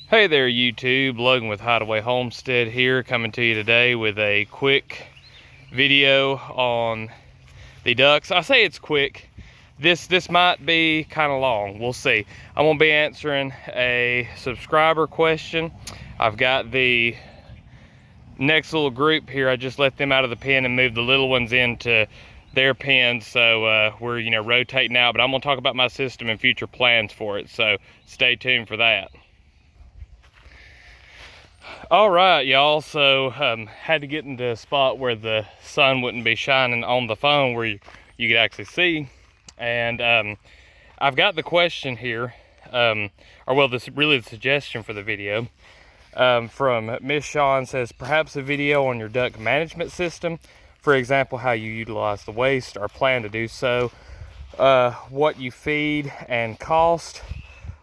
Hey there YouTube, Logan with Hideaway Homestead here, coming to you today with a quick video on the ducks. I say it's quick. This might be kind of long, we'll see. I'm gonna be answering a subscriber question. I've got the next little group here. I just let them out of the pen and moved the little ones into their pens, so we're rotating out, but I'm gonna talk about my system and future plans for it, so stay tuned for that. All right, y'all, so had to get into a spot where the sun wouldn't be shining on the phone where you could actually see. And I've got the question here, this really the suggestion for the video from Miss Shawn. Says, perhaps a video on your duck management system, for example, how you utilize the waste or plan to do so, what you feed and cost.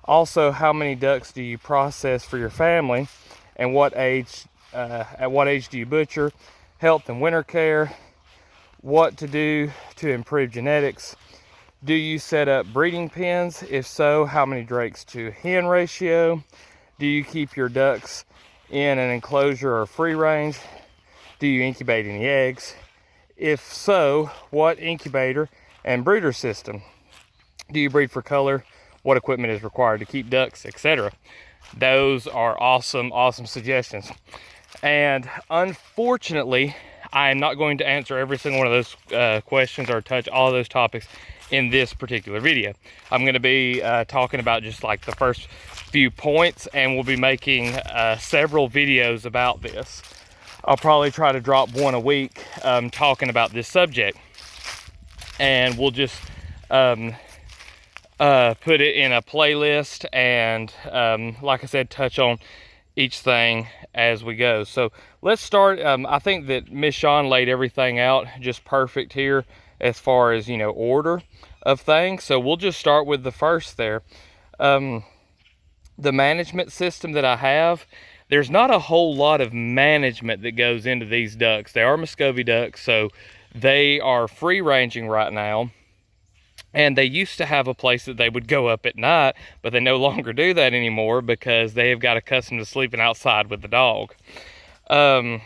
Also, how many ducks do you process for your family? And at what age do you butcher? Health and winter care. What to do to improve genetics? Do you set up breeding pens? If so, how many drakes to hen ratio? Do you keep your ducks in an enclosure or free range? Do you incubate any eggs? If so, what incubator and brooder system? Do you breed for color? What equipment is required to keep ducks, etc.? Those are awesome suggestions. And unfortunately, I am not going to answer every single one of those questions or touch all of those topics in this particular video. I'm going to be talking about just like the first few points, and we'll be making several videos about this. I'll probably try to drop one a week talking about this subject, and we'll just put it in a playlist and like I said, touch on each thing as we go. So let's start. I think that Miss Shawn laid everything out just perfect here as far as order of things. So we'll just start with the first there. The management system that I have, there's not a whole lot of management that goes into these ducks. They are Muscovy ducks, so they are free ranging right now. And they used to have a place that they would go up at night, but they no longer do that anymore because they have got accustomed to sleeping outside with the dog. The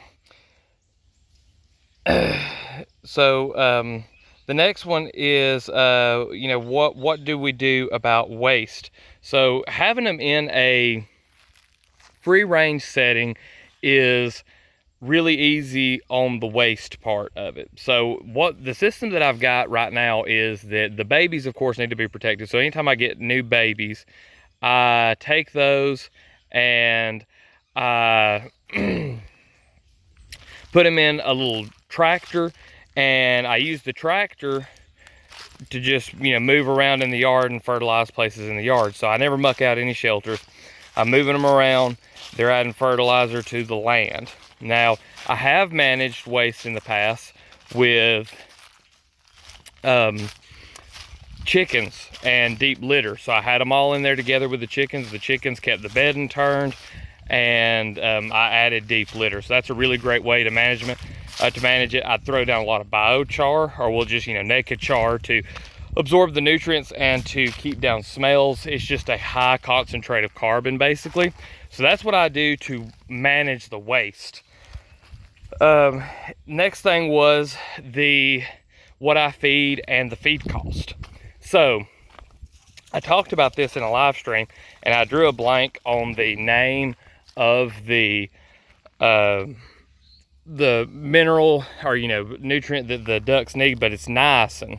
next one is, what do we do about waste? So having them in a free range setting is really easy on the waste part of it. So what the system that I've got right now is that the babies, of course, need to be protected. So anytime I get new babies, I take those and I put them in a little tractor, and I use the tractor to just move around in the yard and fertilize places in the yard. So I never muck out any shelters. I'm moving them around. They're adding fertilizer to the land. Now, I have managed waste in the past with chickens and deep litter. So I had them all in there together with the chickens. The chickens kept the bedding turned, and I added deep litter. So that's a really great way to manage it. I throw down a lot of biochar, or we'll just naked char to absorb the nutrients and to keep down smells. It's just a high concentrate of carbon, basically. So that's what I do to manage the waste. Next thing was what I feed and the feed cost. So I talked about this in a live stream, and I drew a blank on the name of the mineral or nutrient that the ducks need, but it's niacin.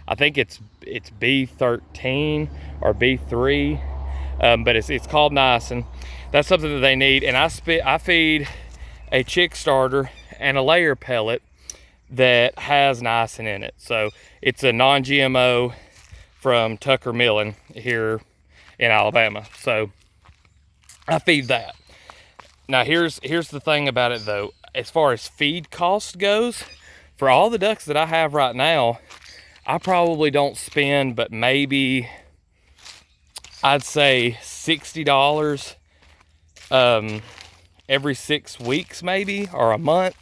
I think it's B13 or B3, but it's called niacin. That's something that they need, and I feed a chick starter and a layer pellet that has niacin in it. So it's a non-GMO from Tucker Milling here in Alabama. So I feed that. Now here's the thing about it though. As far as feed cost goes, for all the ducks that I have right now, I probably don't spend but maybe, I'd say $60 every 6 weeks maybe, or a month.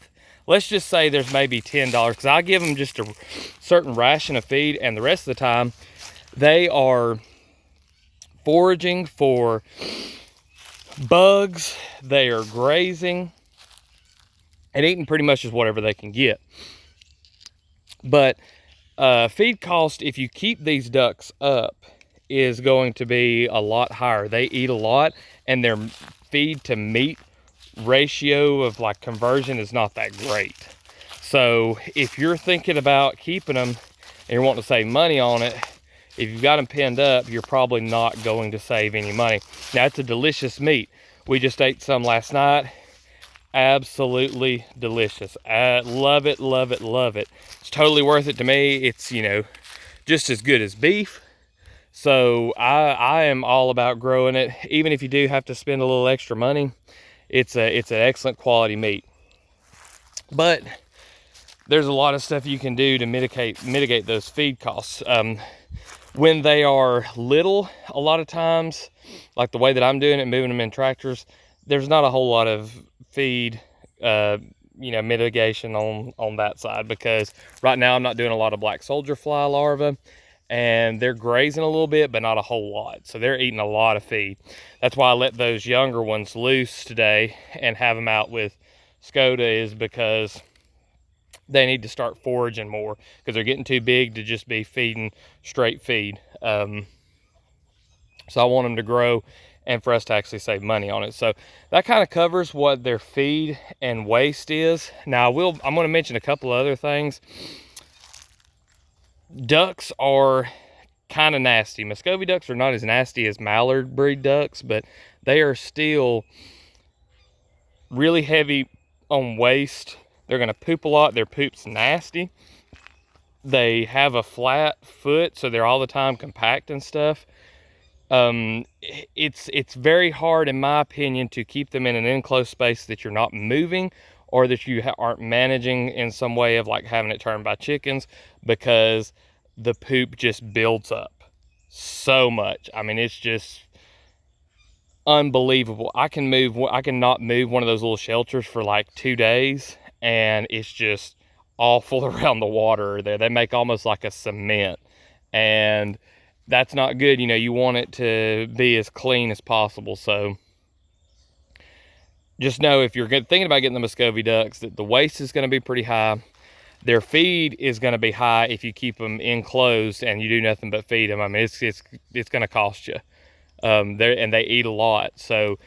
Let's just say there's maybe $10, because I give them just a certain ration of feed, and the rest of the time they are foraging for bugs, they are grazing and eating pretty much just whatever they can get. But feed cost, if you keep these ducks up, is going to be a lot higher. They eat a lot, and their feed to meat ratio of like conversion is not that great. So if you're thinking about keeping them and you're wanting to save money on it, if you've got them pinned up, you're probably not going to save any money. Now, it's a delicious meat. We just ate some last night. Absolutely delicious. I love it, love it, love it. It's totally worth it to me. It's, you know, just as good as beef. So I am all about growing it. Even if you do have to spend a little extra money, it's an excellent quality meat. But there's a lot of stuff you can do to mitigate those feed costs. When they are little, a lot of times, like the way that I'm doing it, moving them in tractors, there's not a whole lot of feed, mitigation on that side, because right now I'm not doing a lot of black soldier fly larvae, and they're grazing a little bit, but not a whole lot. So they're eating a lot of feed. That's why I let those younger ones loose today and have them out with Skoda, is because they need to start foraging more, because they're getting too big to just be feeding straight feed. So I want them to grow and for us to actually save money on it. So that kind of covers what their feed and waste is. Now I'm going to mention a couple other things. Ducks are kind of nasty. Muscovy ducks are not as nasty as mallard breed ducks, but they are still really heavy on waste. They're going to poop a lot. Their poop's nasty. They have a flat foot, so they're all the time compact and stuff. It's very hard, in my opinion, to keep them in an enclosed space that you're not moving, or that you aren't managing in some way of like having it turned by chickens, because the poop just builds up so much. I mean, it's just unbelievable. I cannot move one of those little shelters for like 2 days, and it's just awful around the water there. They make almost like a cement, and that's not good. You know, you want it to be as clean as possible. So just know, if you're thinking about getting the Muscovy ducks, that the waste is going to be pretty high. Their feed is going to be high if you keep them enclosed and you do nothing but feed them. I mean, it's going to cost you. They eat a lot. So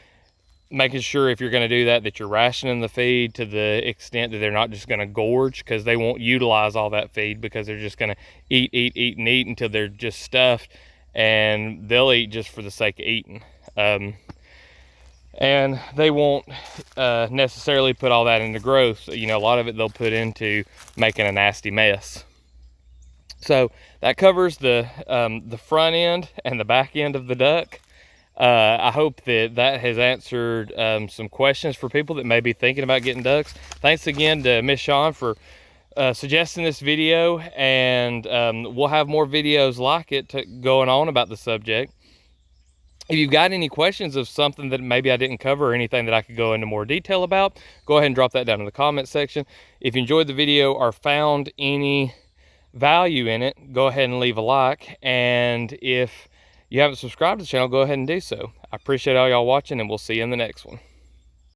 making sure, if you're going to do that, that you're rationing the feed to the extent that they're not just going to gorge, because they won't utilize all that feed, because they're just going to eat until they're just stuffed, and they'll eat just for the sake of eating. And they won't necessarily put all that into growth. You know, a lot of it they'll put into making a nasty mess. So that covers the front end and the back end of the duck. I hope that has answered some questions for people that may be thinking about getting ducks. Thanks again to Miss Shawn for suggesting this video, and we'll have more videos like it going on about the subject. If you've got any questions of something that maybe I didn't cover, or anything that I could go into more detail about, go ahead and drop that down in the comment section. If you enjoyed the video or found any value in it, go ahead and leave a like. And if you haven't subscribed to the channel, go ahead and do so. I appreciate all y'all watching, and we'll see you in the next one.